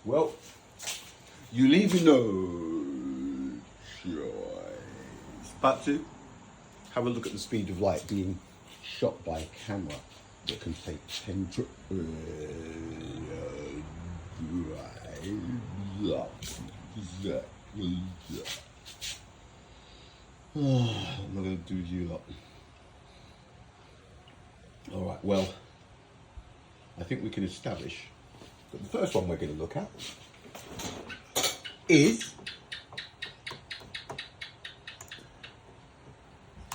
Well, you leave no choice but to have a look at the speed of light being shot by a camera that can take 10 I'm not going to do you lot. Alright, well, I think we can establish that the first one we're going to look at is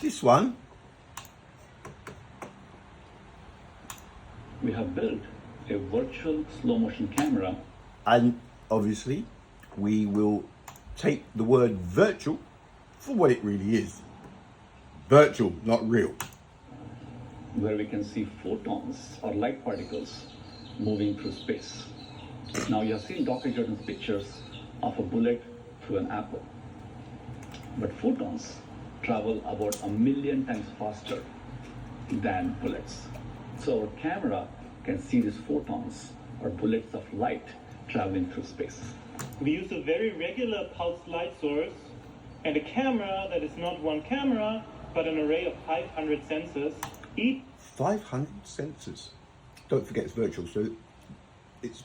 this one. We have built a virtual slow motion camera. And obviously, we will take the word virtual for what it really is. Virtual, not real. Where we can see photons or light particles moving through space. Now you have seen Dr. Jordan's pictures of a bullet through an apple. But photons travel about 1,000,000 times faster than bullets. So our camera can see these photons or bullets of light traveling through space. We use a very regular pulsed light source and a camera that is not one camera, but an array of 500 sensors. Each 500 sensors. Don't forget it's virtual, so it's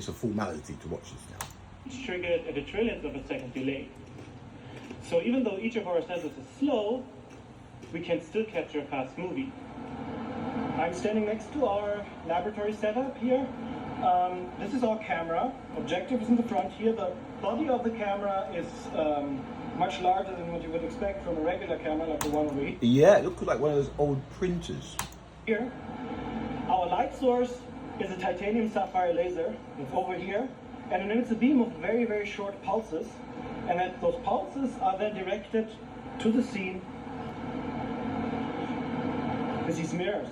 a formality to watch this now. triggered at a trillionth of a second delay. So even though each of our sensors is slow, we can still capture a fast movie. I'm standing next to our laboratory setup here. This is our camera. Objective is in the front here. The body of the camera is much larger than what you would expect from a regular camera like the one we Yeah, it looks like one of those old printers. here. Our light source is a titanium sapphire laser. It's over here. And it emits a beam of very, very short pulses. And that those pulses are then directed to the scene with these mirrors.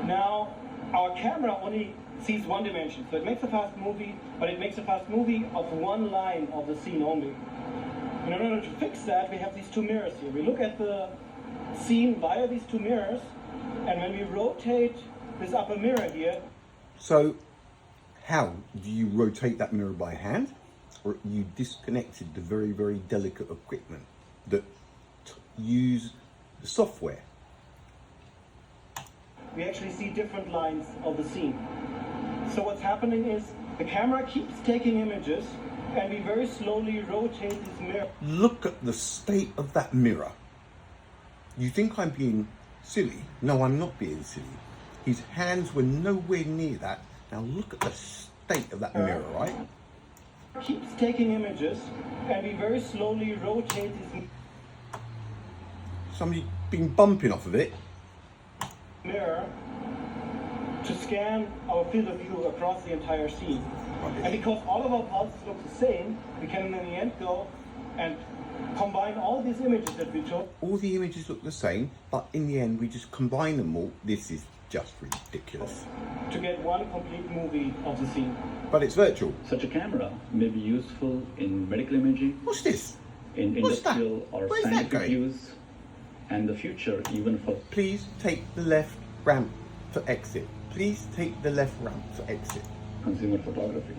Now, our camera only sees one dimension. So it makes a fast movie, but it makes a fast movie of one line of the scene only. And in order to fix that, we have these two mirrors here. We look at the scene via these two mirrors, and when we rotate this upper mirror here, So, how do you rotate that mirror by hand? Or you disconnected the very, very delicate equipment that use the software? we actually see different lines of the scene. So what's happening is the camera keeps taking images, and we very slowly rotate this mirror. Look at the state of that mirror. You think I'm being silly? No, I'm not being silly. His hands were nowhere near that. Now look at the state of that mirror, right? Keeps taking images, and we very slowly rotate this Somebody been bumping off of it. mirror to scan our field of view across the entire scene. And because all of our pulses look the same, we can in the end go and combine all these images that we took. All the images look the same, but in the end we just combine them all. This is just ridiculous. To get one complete movie of the scene. But it's virtual. Such a camera may be useful in medical imaging, What's this? in What's that? industrial or Where's that scientific going? use, and the future even for Please take the left ramp for exit. Please take the left ramp for exit. consumer photography.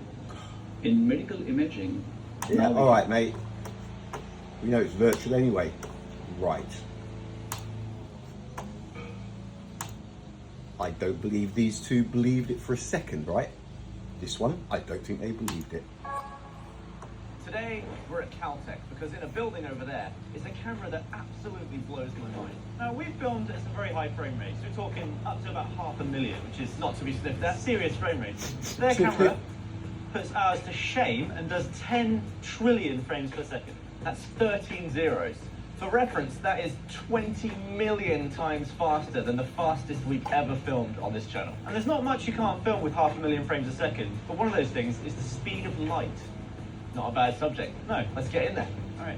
In medical imaging, Yeah, now we all right, mate. We know it's virtual anyway. Right. I don't believe these two believed it for a second, right? This one, I don't think they believed it. Today, we're at Caltech because in a building over there is a camera that absolutely blows my mind. Now, we've filmed at some very high frame rates. We're talking up to about 500,000, which is not to be sniffed at. Serious frame rates. Their camera puts ours to shame and does 10 trillion frames per second. That's 13 zeros. For reference, that is 20 million times faster than the fastest we've ever filmed on this channel. And there's not much you can't film with 500,000 frames a second, but one of those things is the speed of light. Not a bad subject. No, let's get in there. All right.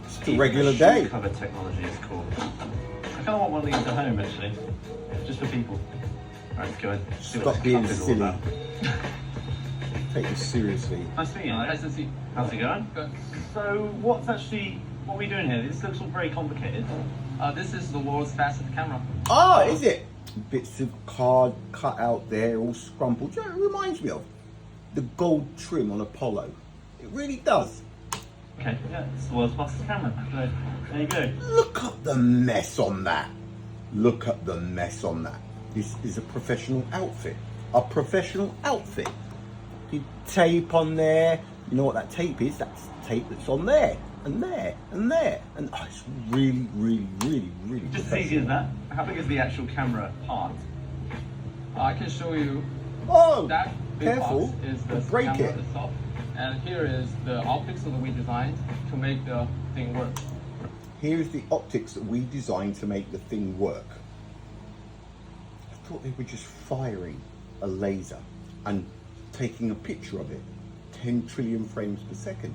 It's a regular day. Cover technology is cool. I kind of want one of these at home, actually. Just for people. All right, let's go in. See what Stop this being cup is all silly. about. take this seriously. Nice to meet you. Nice to see you. How's it going? Good. So, what are we doing here? This looks all very complicated. This is the world's fastest camera. Ah, is it? Bits of card cut out there, all scrumpled. You know, it reminds me of the gold trim on Apollo. It really does. Okay, yeah, it's the world's fastest camera. So, there you go. Look at the mess on that. Look at the mess on that. This is a professional outfit. A professional outfit. The tape on there. You know what that tape is? That's tape that's on there. And there. And there. And oh, it's really, really, really, really Just as easy as professional. that. How big is the actual camera part? I can show you Oh, that big careful. box is the Don't break camera it. itself. And here is the optics that we designed to make the thing work. Here's the optics that we designed to make the thing work. I thought they were just firing a laser and taking a picture of it. 10 trillion frames per second.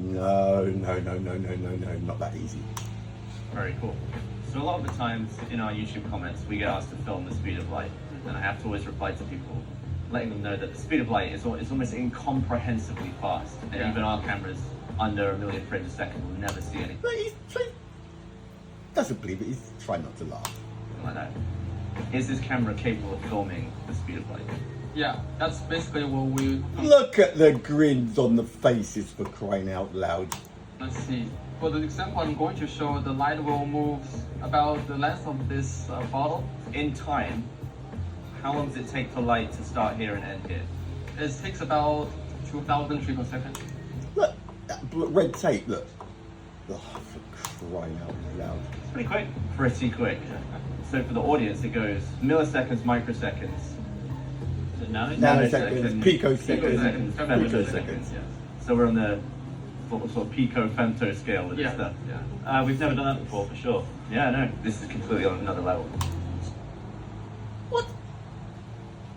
No, not that easy. Very cool. So a lot of the times in our YouTube comments, we get asked to film the speed of light, and I have to always reply to people, letting them know that the speed of light is almost incomprehensibly fast, and Yeah. even our cameras under 1,000,000 frames a second will never see anything But he doesn't believe it. He's trying not to laugh. like that. Is this camera capable of filming the speed of light? Yeah, that's basically what we. Look at the grins on the faces, for crying out loud. Let's see. For the example, I'm going to show the light will move about the length of this bottle. In time, how long does it take for light to start here and end here? It takes about 2,000 feet per second. Look, that red tape, look. Oh, for crying out loud. It's pretty quick. Pretty quick. So for the audience, it goes milliseconds, microseconds, Nanoseconds, picoseconds, femtoseconds. Yeah. So we're on the sort of pico femto scale with this Yeah, stuff. yeah. We've never done that before, for sure. Yeah, no, this is completely on another level. What?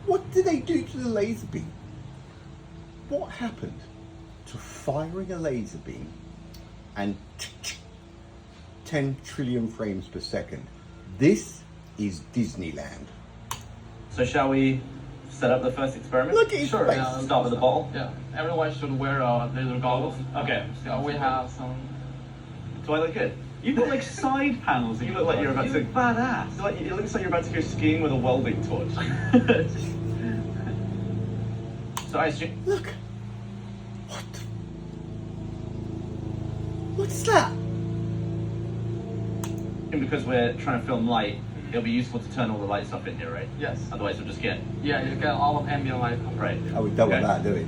What did they do to the laser beam? What happened to firing a laser beam and 10 trillion frames per second? This is Disneyland. So shall we set up the first experiment? Look at his Sure, face. yeah. Start with the bottle. Yeah, everyone should wear laser goggles. Okay. Yeah, we have some. Do I look good? You've got like side panels. You look like you're about to. badass. It looks like you're about to go skiing with a welding torch. So I assume. Look. What? What's that? Because we're trying to film light, it'll be useful to turn all the lights off in here, right? Yes. Otherwise, we'll just get Yeah, you get all of ambient light. right. Oh, we don't Okay. want that, do we?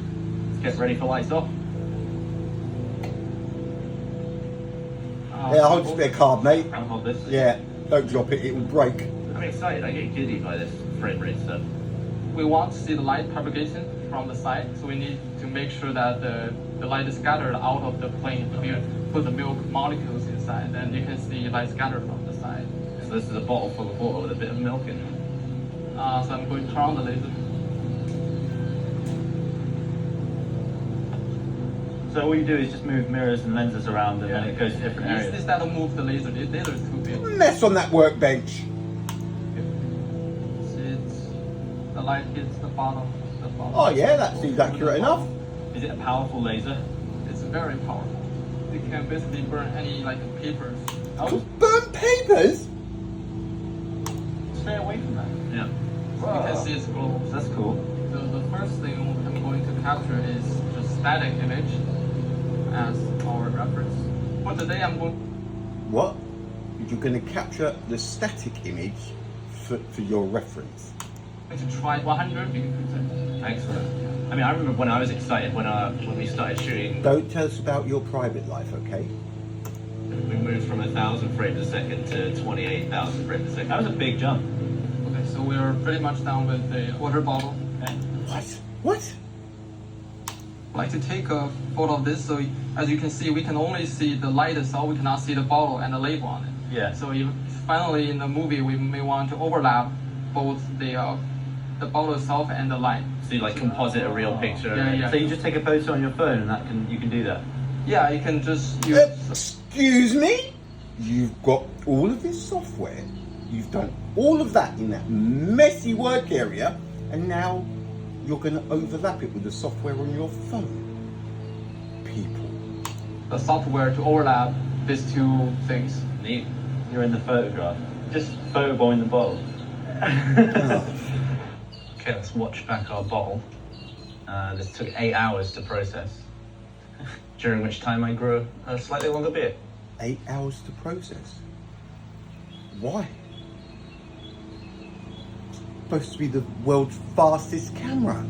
Let's get ready for lights off. Yeah, hold spare card, mate. I'll hold this. Yeah, don't drop it, it will break. I'm excited. I get giddy by this frame rate stuff. We want to see the light propagation from the side, so we need to make sure that the light is scattered out of the plane. If you put the milk molecules inside, then you can see light scattered from the side. So this is a bottle full of water with a bit of milk in it. So I'm going to turn on the laser. So all you do is just move mirrors and lenses around, and then it goes to different areas. Instead of move the laser, the laser is too big. Mess on that workbench. See, the light hits the bottom. Oh yeah, that seems accurate enough. Is it a powerful laser? It's very powerful. It can basically burn any like papers. To burn papers? Stay away from that. Yeah. You can see it's global. That's cool. The first thing I'm going to capture is just static image as our reference. For today, I'm going. What? You're going to capture the static image for your reference. To try 100 pixels. Excellent. I mean, I remember when I was excited when we started shooting. Don't tell us about your private life, okay? We moved from 1,000 frames a second to 28,000 frames a second. That was a big jump. Okay, so we're pretty much done with the water bottle. Okay. What? I'd like to take a photo of this, so as you can see, we can only see the light itself. We cannot see the bottle and the label on it. Yeah. So if finally in the movie we may want to overlap both the bottle itself and the light. So you like composite a real picture. Yeah, yeah. So you just take a photo on your phone, and you can do that. Yeah, you can just use. Excuse me? You've got all of this software. You've done all of that in that messy work area, and now you're going to overlap it with the software on your phone. People. The software to overlap these two things. Neat. You're in the photograph. Just photobombing the bottle. Okay, let's watch back our bottle. This took 8 hours to process, during which time I grew a slightly longer beard. 8 hours to process. Why? Supposed to be the world's fastest camera.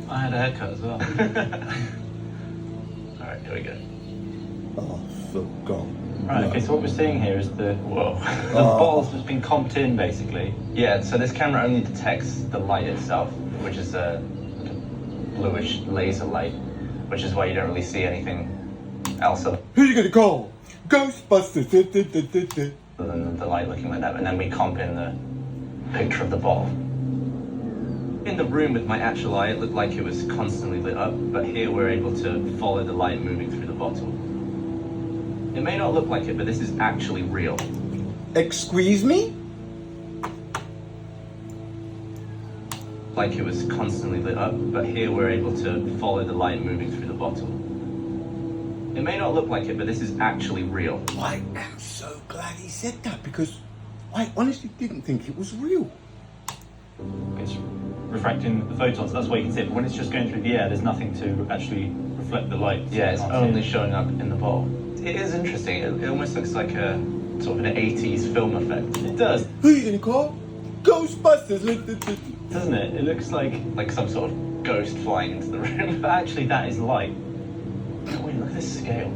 I had a haircut as well. Alright, here we go. Oh, for God. Right, okay, so what we're seeing here is the bottle's just been comped in, basically. Yeah, so this camera only detects the light itself, which is a bluish laser light, which is why you don't really see anything else other Who are you going to call? Ghostbusters. than the light looking like that. And then we comp in the picture of the bottle. In the room with my actual eye, it looked like it was constantly lit up, but here we're able to follow the light moving through the bottle. It may not look like it, but this is actually real. Excuse me? Like it was constantly lit up, but here we're able to follow the light moving through the bottle. It may not look like it, but this is actually real. I am so glad he said that because I honestly didn't think it was real. It's refracting the photons, that's why you can see it. But when it's just going through the air, there's nothing to actually reflect the light. so Yeah, you it's can't see only it. showing up in the bottle. It is interesting. It almost looks like a sort of an 80s film effect. It does, Who are you going to call? Ghostbusters. doesn't it? It looks like Some sort of ghost flying into the room. but actually that is light. Oh, wait, look at this scale.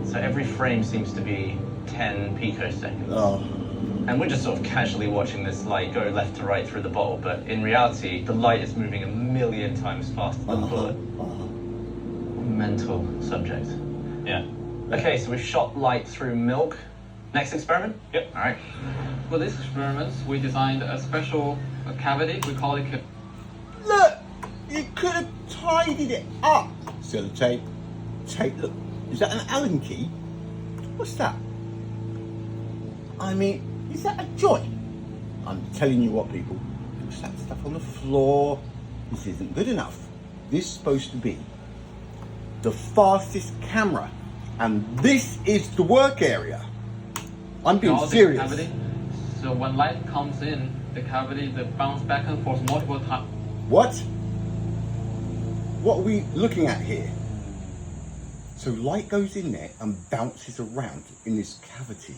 So every frame seems to be 10 picoseconds. Oh. And we're just sort of casually watching this light go left to right through the bottle, but in reality, the light is moving 1,000,000 times faster than the bullet. Mental subject. Yeah. Okay, so we've shot light through milk. Next experiment? Yep. All right. For this experiment, we designed a special cavity. We call it Look, you could have tidied it up. Sellotape. Tape. Look, is that an Allen key? What's that? I mean, is that a joint? I'm telling you what, people. Push that stuff on the floor. This isn't good enough. This is supposed to be the fastest camera, and this is the work area. I'm being call it serious. cavity. So when light comes in the cavity, they bounce back and forth multiple times. What? What are we looking at here? So light goes in there and bounces around in this cavity.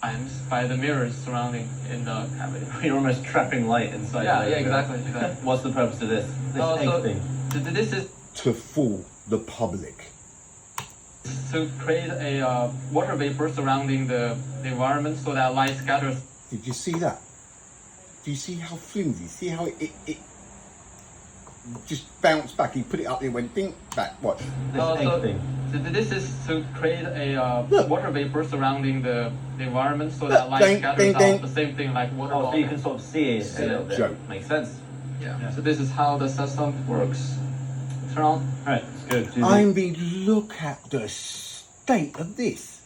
Times by the mirrors surrounding in the cavity. You're almost trapping light inside. Yeah, the yeah, laser. exactly. What's the purpose of this? This egg so thing. this is To fool the public. to create a water vapor surrounding the environment so that light scatters. Did you see that? Do you see how flimsy? See how it just bounced back? He put it up there, went ding, back. Watch. This egg thing. This is to create a Look. water vapor surrounding the environment so that Look, light ding, scatters ding, out. ding. The same thing like water. Oh, so you vapor. can sort of see it a little bit. Joke. Makes sense. Yeah. So this is how the system works. Turn on. Alright, it's good. Do I mean, look at the state of this.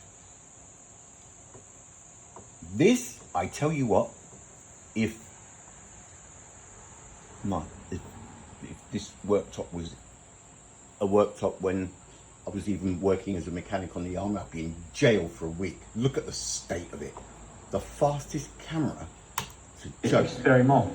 This, I tell you what, if this worktop was a worktop when I was even working as a mechanic on the army, I'd be in jail for a week. Look at the state of it. The fastest camera. It's a joke. It's very more.